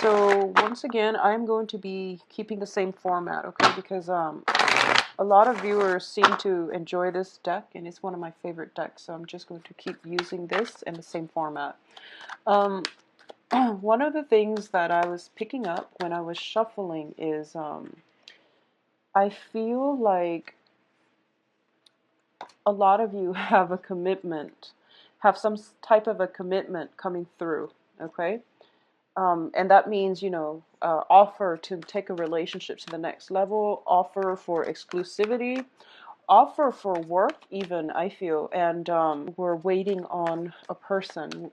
So once again, I'm going to be keeping the same format, okay? Because a lot of viewers seem to enjoy this deck, and it's one of my favorite decks. So I'm just going to keep using this in the same format. Um, One of the things that I was picking up when I was shuffling is I feel like a lot of you have a commitment, have some type of a commitment coming through, okay? And that means, offer to take a relationship to the next level, offer for exclusivity, offer for work, even, I feel. And we're waiting on a person.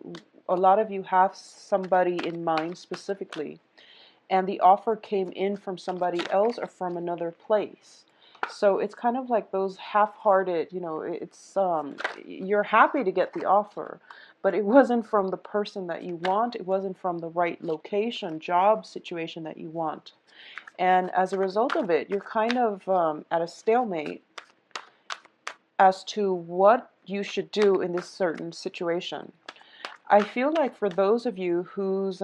A lot of you have somebody in mind specifically, and the offer came in from somebody else or from another place. So it's kind of like those half-hearted, it's you're happy to get the offer, but it wasn't from the person that you want. It wasn't from the right location, job situation that you want. And as a result of it, you're kind of at a stalemate as to what you should do in this certain situation. I feel like for those of you who's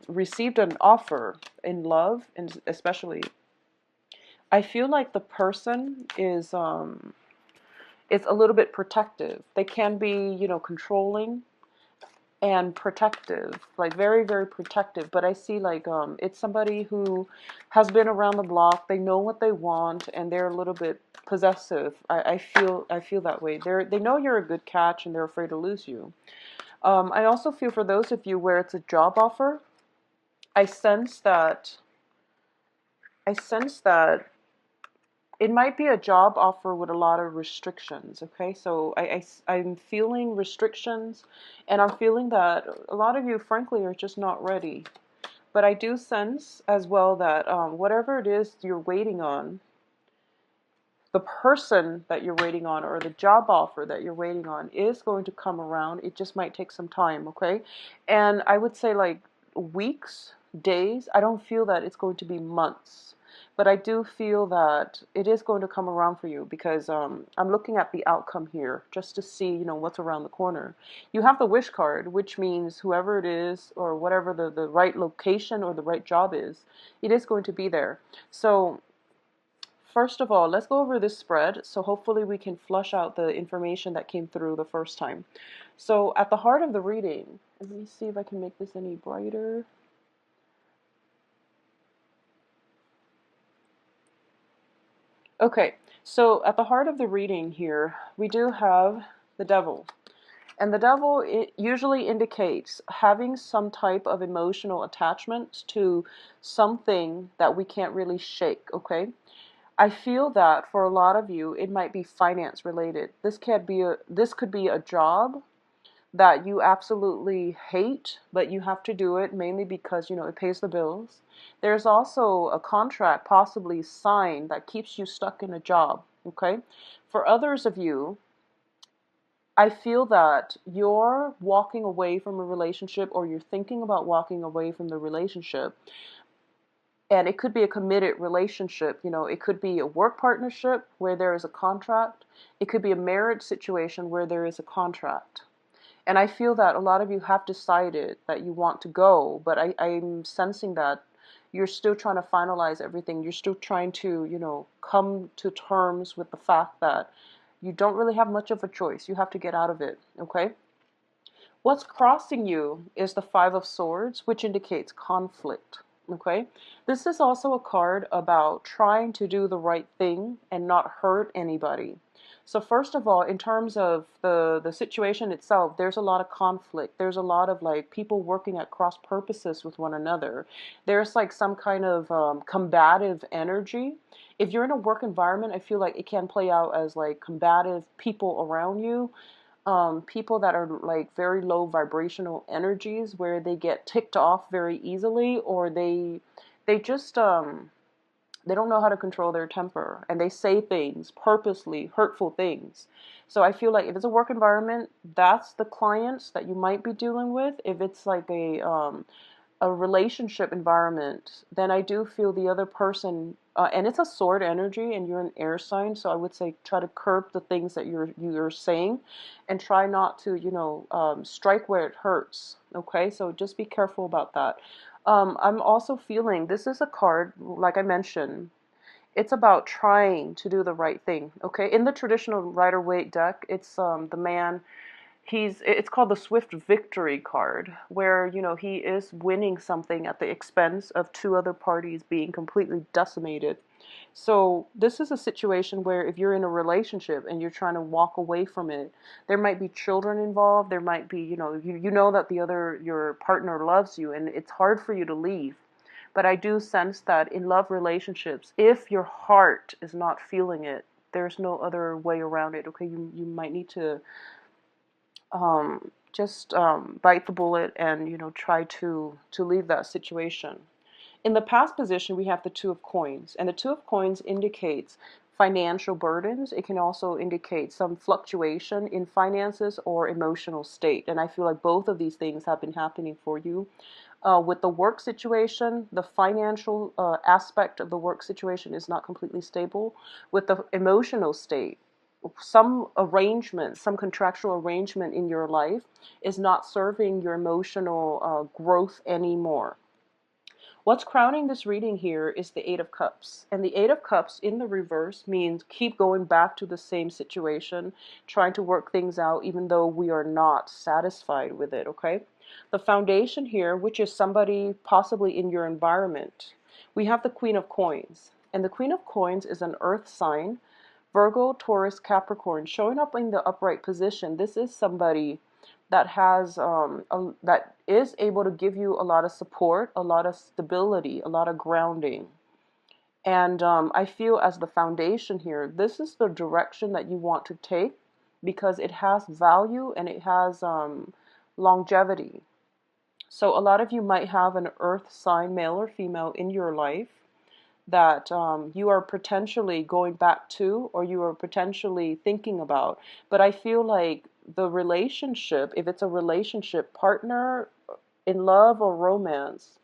received an offer in love, and especially, I feel like the person is a little bit protective. They can be, controlling and protective, like very, very protective. But I see like it's somebody who has been around the block. They know what they want, and they're a little bit possessive. I feel that way. They know you're a good catch, and they're afraid to lose you. I also feel for those of you where it's a job offer, I sense that I sense that it might be a job offer with a lot of restrictions. Okay, so I'm feeling restrictions, and I'm feeling that a lot of you, frankly, are just not ready. But I do sense as well that whatever it is you're waiting on, the person that you're waiting on or the job offer that you're waiting on is going to come around. It just might take some time, okay? And I would say like weeks, days. I don't feel that it's going to be months. But I do feel that it is going to come around for you because I'm looking at the outcome here just to see, what's around the corner. You have the wish card, which means whoever it is or whatever the right location or the right job is, it is going to be there. So first of all, let's go over this spread, so hopefully we can flush out the information that came through the first time. So at the heart of the reading, let me see if I can make this any brighter. Okay, so at the heart of the reading here, we do have the devil. And the devil, it usually indicates having some type of emotional attachment to something that we can't really shake, okay? I feel that for a lot of you, it might be finance related. This could be a job that you absolutely hate, but you have to do it mainly because, it pays the bills. There's also a contract possibly signed that keeps you stuck in a job, okay? For others of you, I feel that you're walking away from a relationship or you're thinking about walking away from the relationship, and it could be a committed relationship. It could be a work partnership where there is a contract. It could be a marriage situation where there is a contract. And I feel that a lot of you have decided that you want to go, but I'm sensing that you're still trying to finalize everything. You're still trying to, come to terms with the fact that you don't really have much of a choice. You have to get out of it, okay? What's crossing you is the Five of Swords, which indicates conflict. Okay, this is also a card about trying to do the right thing and not hurt anybody. So first of all, in terms of the situation itself, there's a lot of conflict. There's a lot of like people working at cross purposes with one another. There's like some kind of combative energy. If you're in a work environment, I feel like it can play out as like combative people around you, people that are like very low vibrational energies where they get ticked off very easily, or they just they don't know how to control their temper, and they say things purposely, hurtful things. So I feel like if it's a work environment, that's the clients that you might be dealing with. If it's like a relationship environment, then I do feel the other person, and it's a sword energy, and you're an air sign, so I would say try to curb the things that you're saying, and try not to, strike where it hurts. Okay, so just be careful about that. I'm also feeling this is a card, like I mentioned, it's about trying to do the right thing. Okay, in the traditional Rider-Waite deck, it's the man. It's called the Swift Victory card, where he is winning something at the expense of two other parties being completely decimated. So this is a situation where if you're in a relationship and you're trying to walk away from it, there might be children involved. There might be, you know that your partner loves you, and it's hard for you to leave. But I do sense that in love relationships, if your heart is not feeling it, there's no other way around it. Okay, you might need to just bite the bullet and try to leave that situation. In the past position, we have the Two of Coins, and the Two of Coins indicates financial burdens. It can also indicate some fluctuation in finances or emotional state, and I feel like both of these things have been happening for you. With the work situation, the financial aspect of the work situation is not completely stable. With the emotional state, some arrangement, some contractual arrangement in your life is not serving your emotional growth anymore. What's crowning this reading here is the Eight of Cups. And the Eight of Cups in the reverse means keep going back to the same situation, trying to work things out even though we are not satisfied with it, okay? The foundation here, which is somebody possibly in your environment, we have the Queen of Coins. And the Queen of Coins is an earth sign, Virgo, Taurus, Capricorn, showing up in the upright position. This is somebody that that is able to give you a lot of support, a lot of stability, a lot of grounding. And I feel as the foundation here, this is the direction that you want to take because it has value and it has longevity. So a lot of you might have an earth sign, male or female, in your life that you are potentially going back to or you are potentially thinking about. But I feel like the relationship, if it's a relationship, partner in love or romance,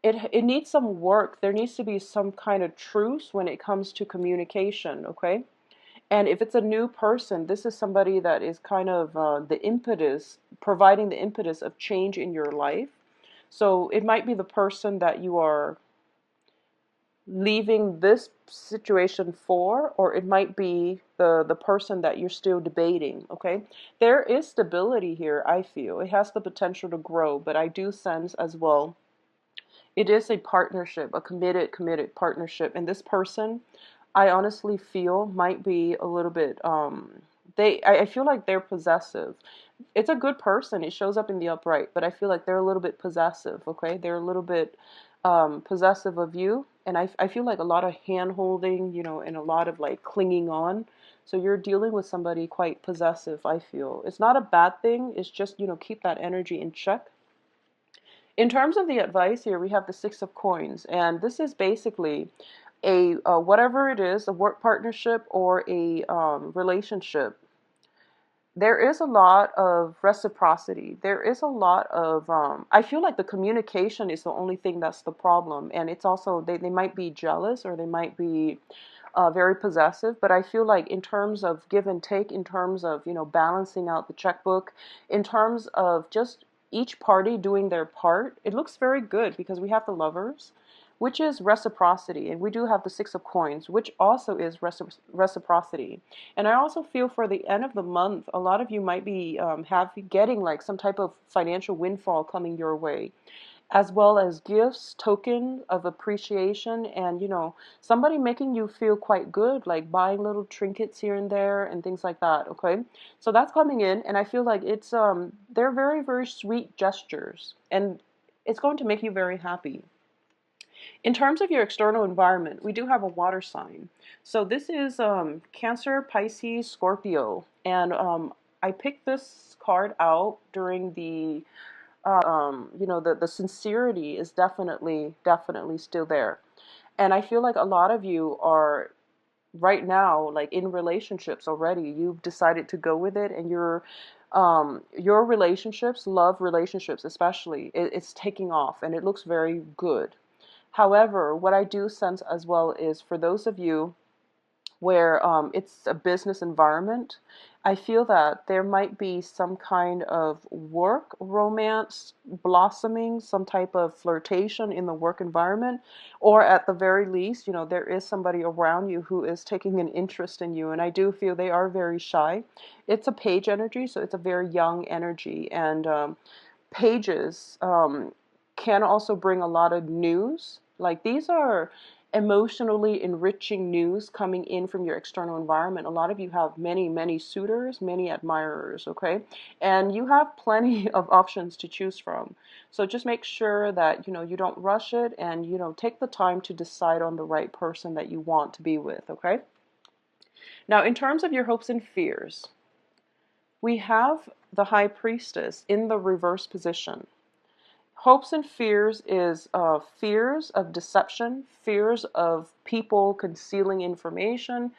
it needs some work. There needs to be some kind of truce when it comes to communication, okay? And if it's a new person, this is somebody that is kind of the impetus, providing the impetus of change in your life. So it might be the person that you are leaving this situation for, or it might be the person that you're still debating, okay? There is stability here, I feel. It has the potential to grow, but I do sense as well it is a partnership, a committed partnership. And this person, I honestly feel might be a little bit I feel like they're possessive. It's a good person. It shows up in the upright, but I feel like they're a little bit possessive, okay? They're a little bit possessive of you. And I feel like a lot of hand holding, and a lot of like clinging on. So you're dealing with somebody quite possessive, I feel. It's not a bad thing. It's just, keep that energy in check. In terms of the advice here, we have the Six of Coins, and this is basically a whatever it is, a work partnership or a relationship. There is a lot of reciprocity. There is a lot of, I feel like the communication is the only thing that's the problem. And it's also, they might be jealous or they might be very possessive. But I feel like in terms of give and take, in terms of, balancing out the checkbook, in terms of just each party doing their part, it looks very good because we have the Lovers, which is reciprocity. And we do have the Six of Coins, which also is reciprocity. And I also feel for the end of the month, a lot of you might be getting like some type of financial windfall coming your way, as well as gifts, token of appreciation, and somebody making you feel quite good, like buying little trinkets here and there and things like that. Okay, so that's coming in, and I feel like it's they're very, very sweet gestures, and it's going to make you very happy. In terms of your external environment, we do have a water sign. So this is Cancer, Pisces, Scorpio. And I picked this card out during the sincerity is definitely still there. And I feel like a lot of you are right now, like in relationships already. You've decided to go with it, and your relationships, love relationships especially, it's taking off and it looks very good. However, what I do sense as well is for those of you where it's a business environment, I feel that there might be some kind of work romance blossoming, some type of flirtation in the work environment, or at the very least, there is somebody around you who is taking an interest in you. And I do feel they are very shy. It's a page energy, so it's a very young energy. And pages can also bring a lot of news. Like these are emotionally enriching news coming in from your external environment. A lot of you have many, many suitors, many admirers, okay? And you have plenty of options to choose from. So just make sure that, you don't rush it and, take the time to decide on the right person that you want to be with, okay? Now, in terms of your hopes and fears, we have the High Priestess in the reverse position. Hopes and fears is fears of deception, fears of people concealing information,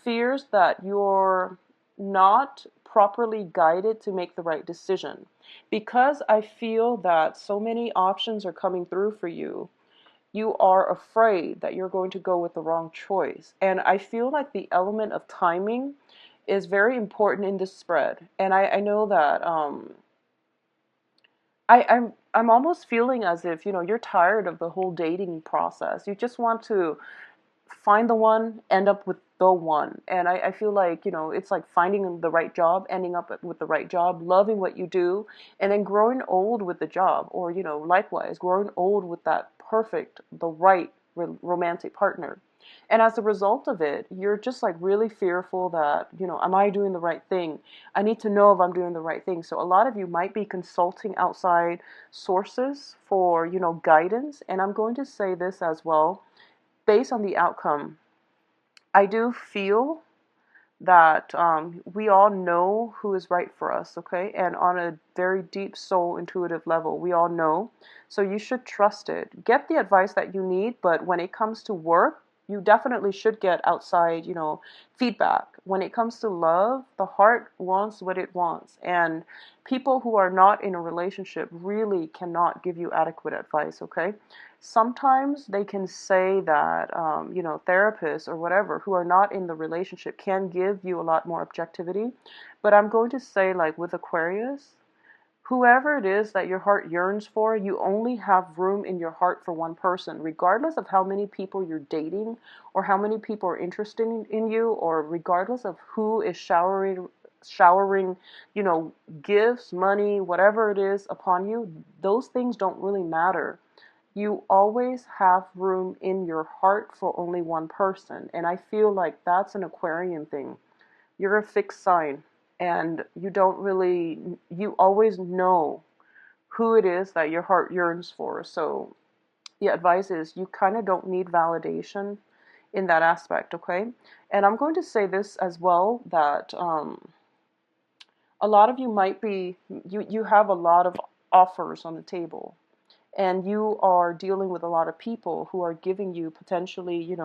fears that you're not properly guided to make the right decision. Because I feel that so many options are coming through for you, you are afraid that you're going to go with the wrong choice. And I feel like the element of timing is very important in this spread. And I know that I'm almost feeling as if, you're tired of the whole dating process. You just want to find the one, end up with the one. And I feel like, it's like finding the right job, ending up with the right job, loving what you do, and then growing old with the job. Or, likewise, growing old with that perfect, the right romantic partner. And as a result of it, you're just like really fearful that, am I doing the right thing? I need to know if I'm doing the right thing. So a lot of you might be consulting outside sources for, guidance. And I'm going to say this as well, based on the outcome. I do feel that we all know who is right for us, okay? And on a very deep soul intuitive level, we all know. So you should trust it. Get the advice that you need, but when it comes to work, you definitely should get outside, feedback. When it comes to love, the heart wants what it wants. And people who are not in a relationship really cannot give you adequate advice, okay? Sometimes they can say that, therapists or whatever who are not in the relationship can give you a lot more objectivity. But I'm going to say, like with Aquarius, whoever it is that your heart yearns for, you only have room in your heart for one person, regardless of how many people you're dating or how many people are interested in you, or regardless of who is showering, gifts, money, whatever it is upon you. Those things don't really matter. You always have room in your heart for only one person. And I feel like that's an Aquarian thing. You're a fixed sign, and you always know who it is that your heart yearns for. So the advice is you kind of don't need validation in that aspect, okay? And I'm going to say this as well, that a lot of you might be, you have a lot of offers on the table, and you are dealing with a lot of people who are giving you potentially,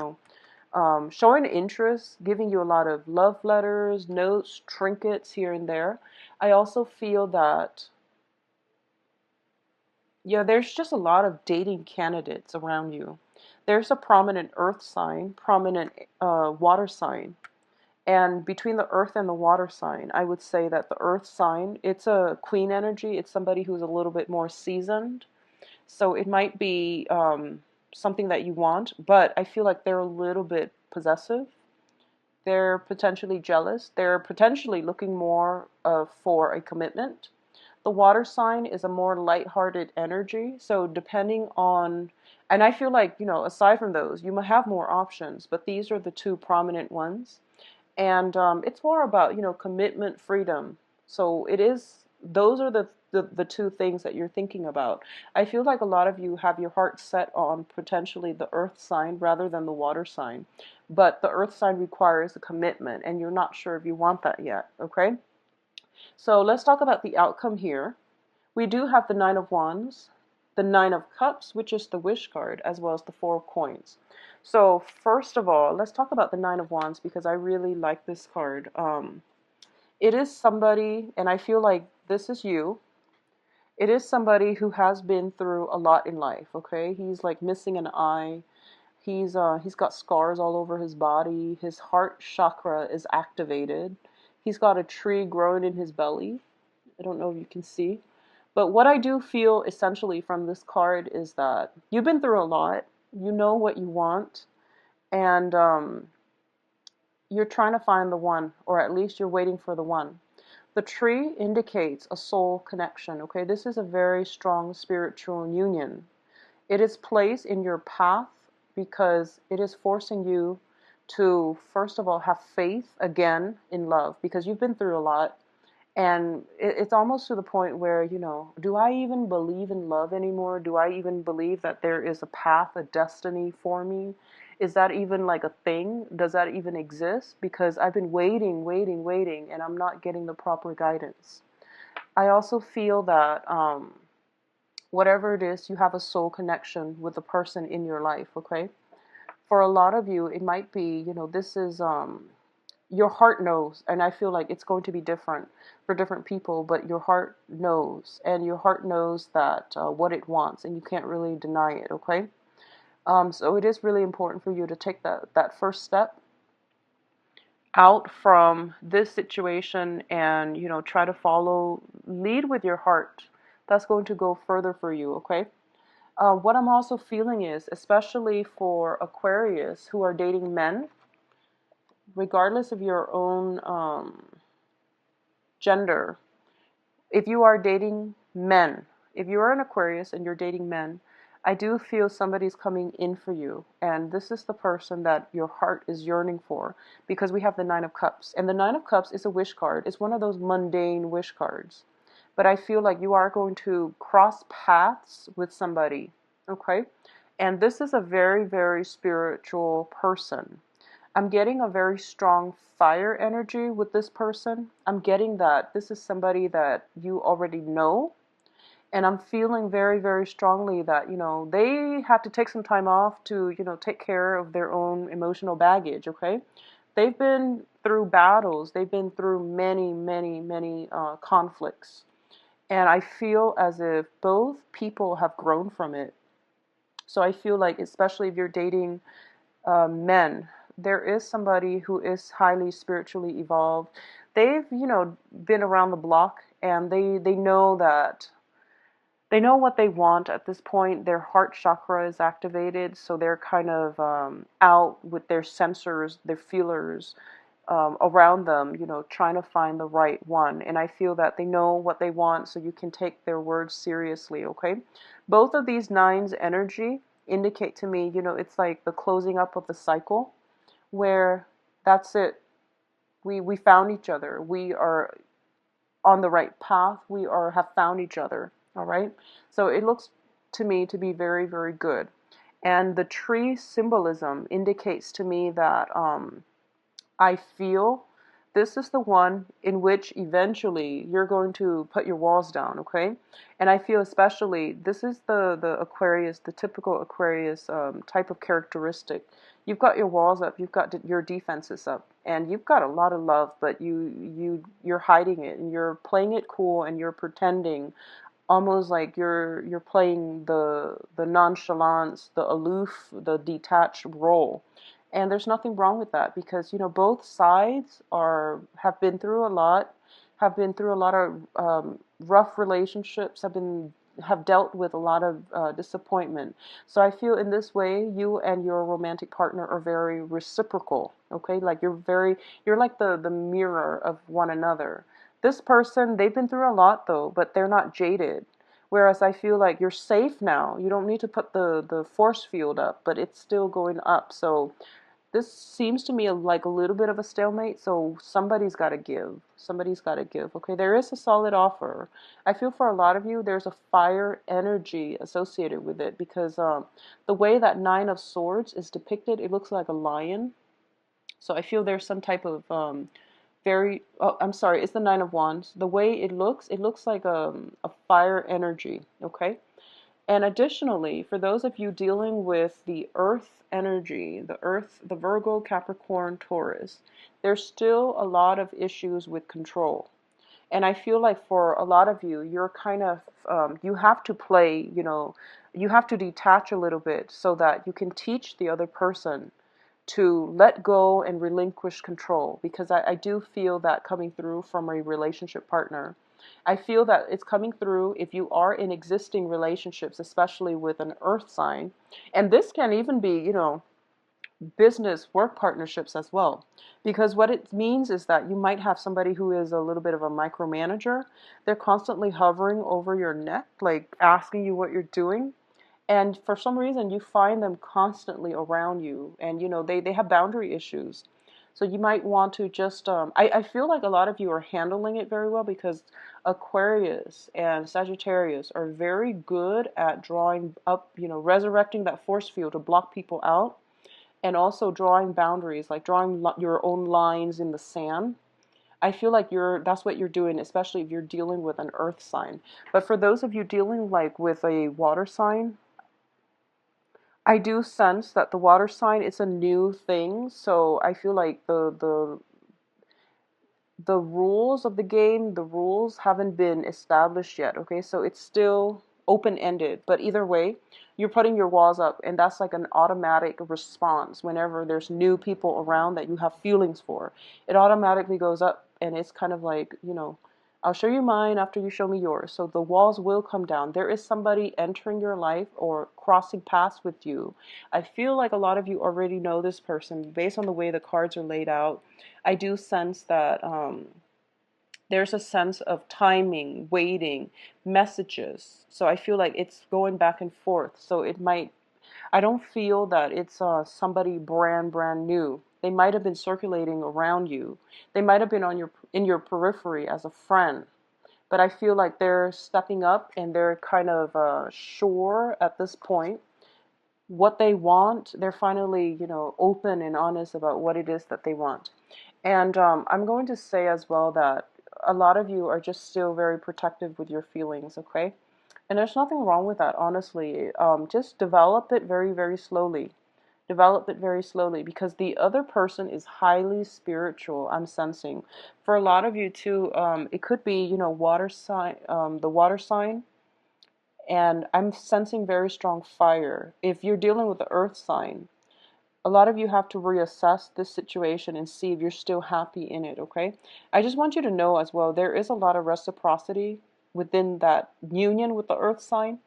showing interest, giving you a lot of love letters, notes, trinkets here and there. I also feel that, yeah, there's just a lot of dating candidates around you. There's a prominent earth sign, prominent water sign. And between the earth and the water sign, I would say that the earth sign, it's a queen energy. It's somebody who's a little bit more seasoned. So it might be something that you want, but I feel like they're a little bit possessive. They're potentially jealous. They're potentially looking more for a commitment. The water sign is a more lighthearted energy. So depending on, and I feel like, aside from those, you might have more options, but these are the two prominent ones. And it's more about, commitment, freedom. So it is, those are the two things that you're thinking about. I feel like a lot of you have your heart set on potentially the earth sign rather than the water sign. But the earth sign requires a commitment, and you're not sure if you want that yet, okay? So let's talk about the outcome here. We do have the Nine of Wands, the Nine of Cups, which is the wish card, as well as the Four of Coins. So first of all, let's talk about the Nine of Wands, because I really like this card. It is somebody, and I feel like this is you. It is somebody who has been through a lot in life, okay? He's like missing an eye. He's got scars all over his body. His heart chakra is activated. He's got a tree growing in his belly. I don't know if you can see. But what I do feel essentially from this card is that you've been through a lot. You know what you want. And you're trying to find the one, or at least you're waiting for the one. The tree indicates a soul connection, okay? This is a very strong spiritual union. It is placed in your path because it is forcing you to, first of all, have faith again in love, because you've been through a lot. And it's almost to the point where, do I even believe in love anymore? Do I even believe that there is a path, a destiny for me? Is that even like a thing? Does that even exist? Because I've been waiting, waiting, waiting, and I'm not getting the proper guidance. I also feel that whatever it is, you have a soul connection with the person in your life, okay? For a lot of you, it might be, this is your heart knows, and I feel like it's going to be different for different people, but your heart knows, and your heart knows that what it wants, and you can't really deny it, okay? So it is really important for you to take that first step out from this situation and, try to lead with your heart. That's going to go further for you, okay? What I'm also feeling is, especially for Aquarius who are dating men, regardless of your own gender, if you are dating men, if you are an Aquarius and you're dating men, I do feel somebody's coming in for you. And this is the person that your heart is yearning for, because we have the Nine of Cups. And the Nine of Cups is a wish card. It's one of those mundane wish cards. But I feel like you are going to cross paths with somebody, okay? And this is a very, very spiritual person. I'm getting a very strong fire energy with this person. I'm getting that this is somebody that you already know. And I'm feeling very, very strongly that, they had to take some time off to, take care of their own emotional baggage, okay? They've been through battles. They've been through many, many, many conflicts. And I feel as if both people have grown from it. So I feel like, especially if you're dating men, there is somebody who is highly spiritually evolved. They've, been around the block, and they know that they know what they want at this point. Their heart chakra is activated, so they're kind of out with their sensors, their feelers around them, trying to find the right one. And I feel that they know what they want, so you can take their words seriously, okay? Both of these nines energy indicate to me, it's like the closing up of the cycle, where that's it. We found each other. We are on the right path. We have found each other. All right. So it looks to me to be very, very good. And the tree symbolism indicates to me that I feel this is the one in which eventually you're going to put your walls down, okay? And I feel especially this is the Aquarius, the typical Aquarius type of characteristic. You've got your walls up, you've got your defenses up, and you've got a lot of love, but you're hiding it, and you're playing it cool, and you're pretending, almost like you're playing the nonchalance, the aloof, the detached role. And there's nothing wrong with that, because both sides have been through a lot, of rough relationships, have dealt with a lot of disappointment. So I feel in this way, you and your romantic partner are very reciprocal. Okay, like you're like the mirror of one another. This person, they've been through a lot though, but they're not jaded. Whereas I feel like you're safe now. You don't need to put the force field up, but it's still going up. So this seems to me like a little bit of a stalemate, so somebody's got to give. Somebody's got to give. Okay, there is a solid offer. I feel for a lot of you, there's a fire energy associated with it, because the way that Nine of Swords is depicted, it looks like a lion. So I feel there's some type of I'm sorry, it's the Nine of Wands. The way it looks like a fire energy, okay? And additionally, for those of you dealing with the earth energy, the Virgo, Capricorn, Taurus, there's still a lot of issues with control. And I feel like for a lot of you, you're kind of, you have to play, you have to detach a little bit so that you can teach the other person to let go and relinquish control, because I do feel that coming through from a relationship partner. I feel that it's coming through if you are in existing relationships, especially with an earth sign. And this can even be, business work partnerships as well. Because what it means is that you might have somebody who is a little bit of a micromanager. They're constantly hovering over your neck, like asking you what you're doing. And for some reason, you find them constantly around you. And, they have boundary issues. So you might want to just, I feel like a lot of you are handling it very well, because Aquarius and Sagittarius are very good at drawing up, resurrecting that force field to block people out, and also drawing boundaries, like drawing your own lines in the sand. I feel like that's what you're doing, especially if you're dealing with an earth sign. But for those of you dealing like with a water sign, I do sense that the water sign is a new thing. So I feel like the rules of the game, the rules haven't been established yet. Okay, so it's still open-ended, but either way, you're putting your walls up, and that's like an automatic response. Whenever there's new people around that you have feelings for, it automatically goes up, and it's kind of like, I'll show you mine after you show me yours. So the walls will come down. There is somebody entering your life or crossing paths with you. I feel like a lot of you already know this person based on the way the cards are laid out. I do sense that there's a sense of timing, waiting, messages. So I feel like it's going back and forth. So I don't feel that it's somebody brand new. They might have been circulating around you. They might have been in your periphery as a friend. But I feel like they're stepping up, and they're kind of sure at this point what they want. They're finally, open and honest about what it is that they want. And I'm going to say as well that a lot of you are just still very protective with your feelings, okay? And there's nothing wrong with that, honestly. Just develop it very, very slowly. Develop it very slowly, because the other person is highly spiritual, I'm sensing. For a lot of you too, it could be, water sign, the water sign. And I'm sensing very strong fire. If you're dealing with the earth sign, a lot of you have to reassess this situation and see if you're still happy in it, okay? I just want you to know as well, there is a lot of reciprocity within that union with the earth sign.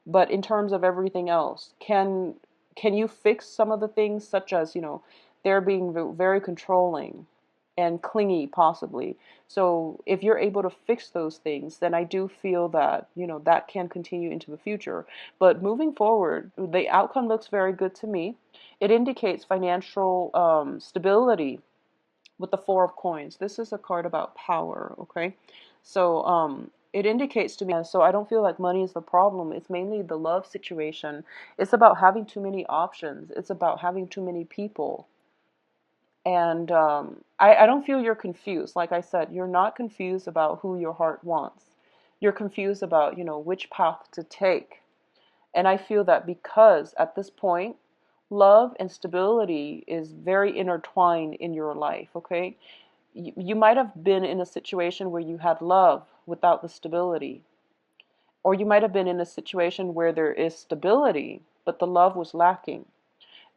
But in terms of everything else, can you fix some of the things, such as, they're being very controlling and clingy possibly. So if you're able to fix those things, then I do feel that, that can continue into the future. But moving forward, the outcome looks very good to me. It indicates financial stability with the Four of Coins. This is a card about power, okay? So it indicates to me, so I don't feel like money is the problem. It's mainly the love situation. It's about having too many options. It's about having too many people. And I don't feel you're confused. Like I said, you're not confused about who your heart wants. You're confused about, which path to take. And I feel that because at this point, love and stability is very intertwined in your life, okay? You might have been in a situation where you had love without the stability. Or you might have been in a situation where there is stability, but the love was lacking.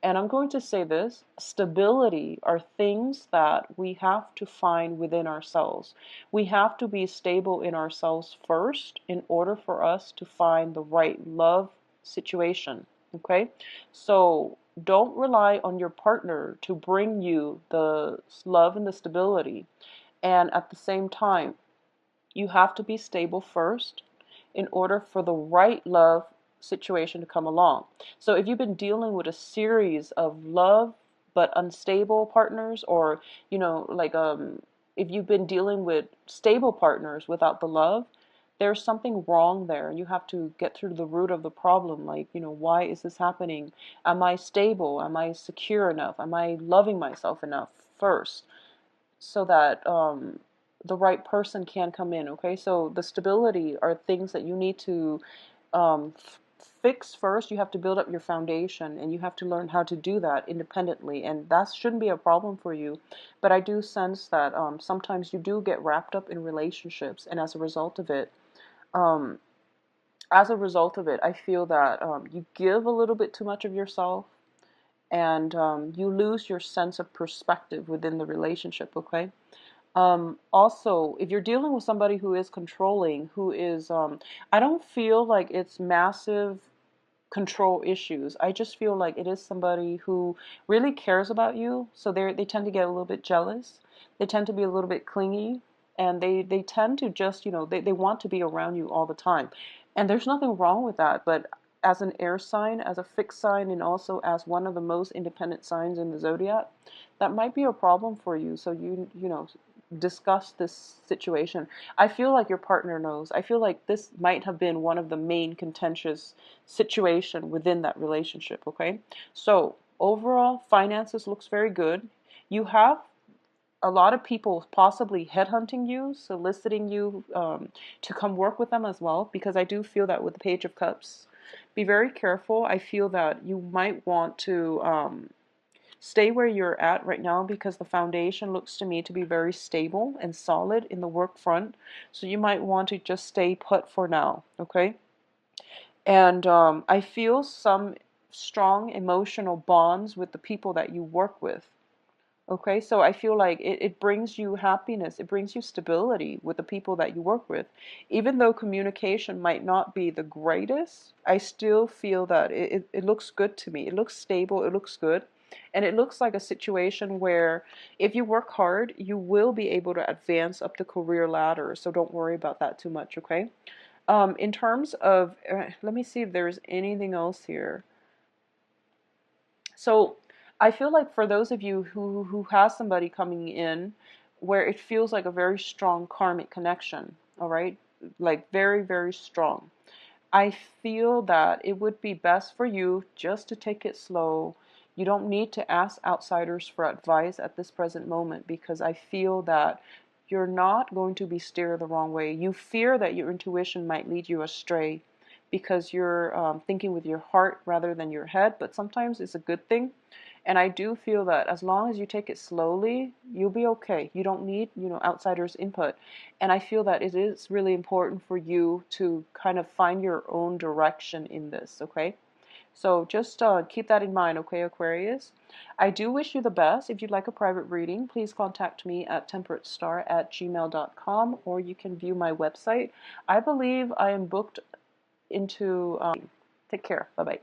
And I'm going to say this, stability are things that we have to find within ourselves. We have to be stable in ourselves first in order for us to find the right love situation. Okay? So don't rely on your partner to bring you the love and the stability. And at the same time, you have to be stable first in order for the right love situation to come along. So if you've been dealing with a series of love but unstable partners, or if you've been dealing with stable partners without the love, there's something wrong there. You have to get through the root of the problem. Like, why is this happening? Am I stable? Am I secure enough? Am I loving myself enough first, so that the right person can come in, okay? So the stability are things that you need to fix first. You have to build up your foundation, and you have to learn how to do that independently, and that shouldn't be a problem for you. But I do sense that sometimes you do get wrapped up in relationships, and um, as a result of it, I feel that you give a little bit too much of yourself, and you lose your sense of perspective within the relationship, okay? Also, if you're dealing with somebody who is controlling, who is, I don't feel like it's massive control issues. I just feel like it is somebody who really cares about you. So they tend to get a little bit jealous. They tend to be a little bit clingy, and they tend to just, they want to be around you all the time. And there's nothing wrong with that. But as an air sign, as a fixed sign, and also as one of the most independent signs in the zodiac, that might be a problem for you. So discuss this situation. I feel like your partner knows. I feel like this might have been one of the main contentious situation within that relationship, okay? So, overall, finances looks very good. You have a lot of people possibly headhunting you, soliciting you to come work with them as well, because I do feel that with the Page of Cups, be very careful. I feel that you might want to stay where you're at right now, because the foundation looks to me to be very stable and solid in the work front. So you might want to just stay put for now, okay? And I feel some strong emotional bonds with the people that you work with. Okay, so I feel like it brings you happiness, it brings you stability with the people that you work with. Even though communication might not be the greatest, I still feel that it looks good to me. It looks stable, it looks good. And it looks like a situation where if you work hard, you will be able to advance up the career ladder. So don't worry about that too much, okay? In terms of, let me see if there's anything else here. So I feel like for those of you who has somebody coming in where it feels like a very strong karmic connection, all right? Like very, very strong. I feel that it would be best for you just to take it slow. You don't need to ask outsiders for advice at this present moment, because I feel that you're not going to be steered the wrong way. You fear that your intuition might lead you astray because you're thinking with your heart rather than your head, but sometimes it's a good thing. And I do feel that as long as you take it slowly, you'll be okay. You don't need, outsiders' input. And I feel that it is really important for you to kind of find your own direction in this, okay? So just keep that in mind, okay, Aquarius? I do wish you the best. If you'd like a private reading, please contact me at temperatestar@gmail.com, or you can view my website. I believe I am booked into. Take care. Bye bye.